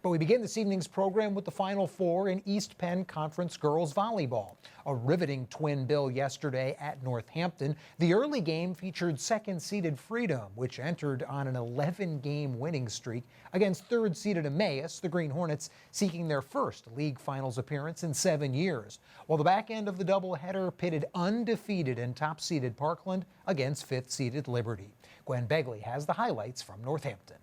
But we begin this evening's program with the Final Four in East Penn Conference girls volleyball. A riveting twin bill yesterday at Northampton. The early game featured second-seeded Freedom, which entered on an 11-game winning streak against third-seeded Emmaus, the Green Hornets seeking their first league finals appearance in 7 years. While the back end of the doubleheader pitted undefeated and top-seeded Parkland against fifth-seeded Liberty. Gwen Begley has the highlights from Northampton.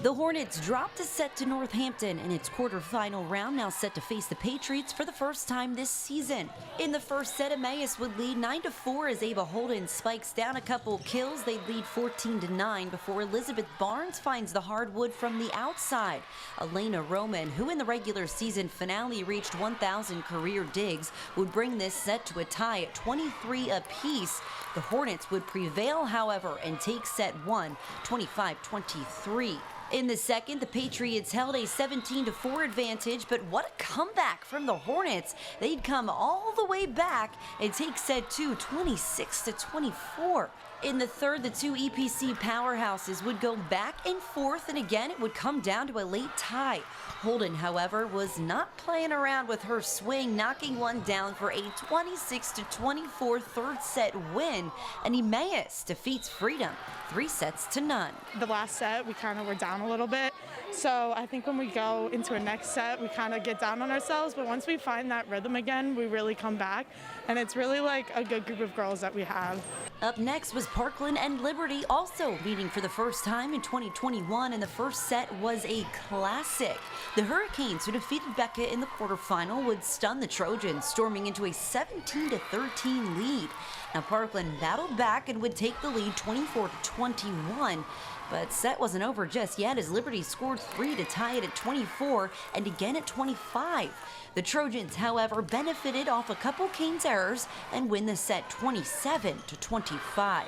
The Hornets dropped a set to Northampton in its quarterfinal round, now set to face the Patriots for the first time this season. In the first set, Emmaus would lead 9-4 as Ava Holden spikes down a couple kills. They'd lead 14-9 before Elizabeth Barnes finds the hardwood from the outside. Elena Roman, who in the regular season finale reached 1,000 career digs, would bring this set to a tie at 23 apiece. The Hornets would prevail, however, and take set one, 25-23. In the second, the Patriots held a 17-4 advantage, but what a comeback from the Hornets. They'd come all the way back and take set two, 26-24. In the third, the two EPC powerhouses would go back and forth, and again, it would come down to a late tie. Holden, however, was not playing around with her swing, knocking one down for a 26-24 third set win, and Emmaus defeats Freedom 3-0. The last set, we kind of were down a little bit, so I think when we go into a next set, we kind of get down on ourselves, but once we find that rhythm again, we really come back, and it's really like a good group of girls that we have. Up next was Parkland and Liberty, also meeting for the first time in 2021, and the first set was a classic. The Hurricanes, who defeated Becca in the quarterfinal, would stun the Trojans, storming into a 17-13 lead. Now Parkland battled back and would take the lead 24-21. But set wasn't over just yet as Liberty scored 3 to tie it at 24 and again at 25. The Trojans, however, benefited off a couple Canes errors and win the set 27-25.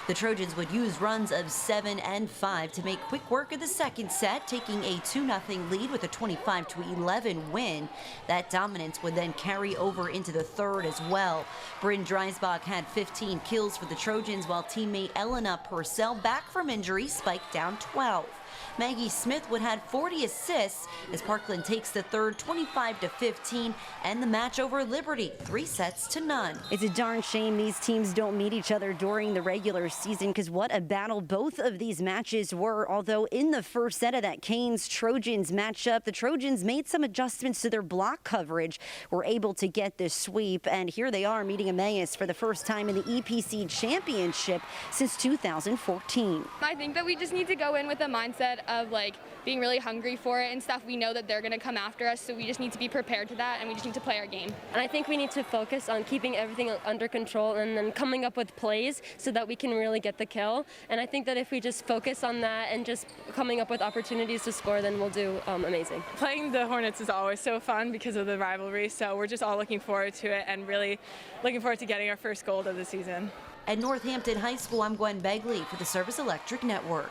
The Trojans would use runs of 7 and 5 to make quick work of the second set, taking a 2-0 lead with a 25-11 win. That dominance would then carry over into the third as well. Bryn Dreisbach had 15 kills for the Trojans, while teammate Elena Purcell, back from injury, spiked down 12. Maggie Smith would have 40 assists as Parkland takes the third 25-15 and the match over Liberty 3-0. It's a darn shame these teams don't meet each other during the regular season, because what a battle both of these matches were. Although in the first set of that Canes-Trojans matchup, the Trojans made some adjustments to their block coverage, were able to get the sweep, and here they are meeting Emmaus for the first time in the EPC championship since 2014. I think that we just need to go in with a mindset of like being really hungry for it and stuff. We know that they're going to come after us, so we just need to be prepared to that, and we just need to play our game. And I think we need to focus on keeping everything under control and then coming up with plays so that we can really get the kill. And I think that if we just focus on that and just coming up with opportunities to score, then we'll do amazing. Playing the Hornets is always so fun because of the rivalry, so we're just all looking forward to it and really looking forward to getting our first gold of the season. At Northampton High School, I'm Gwen Begley for the Service Electric Network.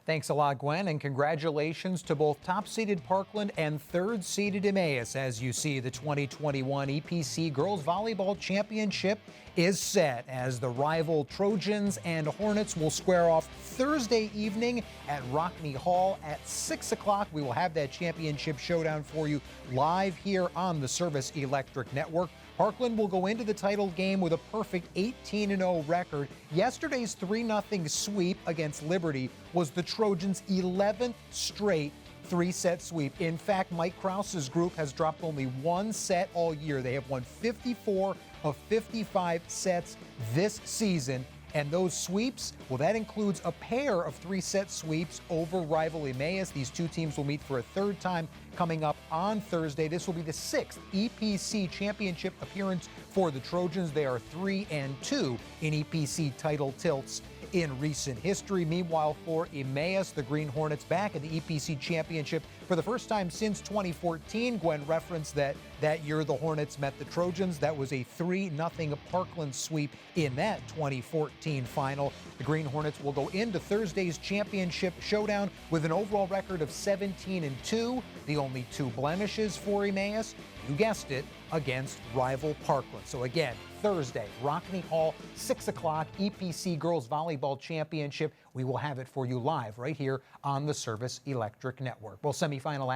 Thanks a lot, Gwen, and congratulations to both top-seeded Parkland and third-seeded Emmaus. As you see, the 2021 EPC Girls Volleyball Championship is set as the rival Trojans and Hornets will square off Thursday evening at Rockne Hall at 6 o'clock. We will have that championship showdown for you live here on the Service Electric Network. Parkland will go into the title game with a perfect 18-0 record. Yesterday's 3-0 sweep against Liberty was the Trojans' 11th straight 3-set sweep. In fact, Mike Krause's group has dropped only one set all year. They have won 54 of 55 sets this season. And those sweeps, well, that includes a pair of 3-set sweeps over rival Emmaus. These two teams will meet for a third time coming up on Thursday. This will be the 6th EPC championship appearance for the Trojans. They are 3-2 in EPC title tilts in recent history. Meanwhile, for Emmaus, the Green Hornets back in the EPC championship for the first time since 2014. Gwen referenced that year the Hornets met the Trojans. That was a 3-0 Parkland sweep in that 2014 final. The Green Hornets will go into Thursday's championship showdown with an overall record of 17-2. The only two blemishes for Emmaus: You guessed it, against rival Parkland. So again, Thursday, Rockney Hall, 6 o'clock, EPC Girls Volleyball Championship. We will have it for you live right here on the Service Electric Network. Well, semifinal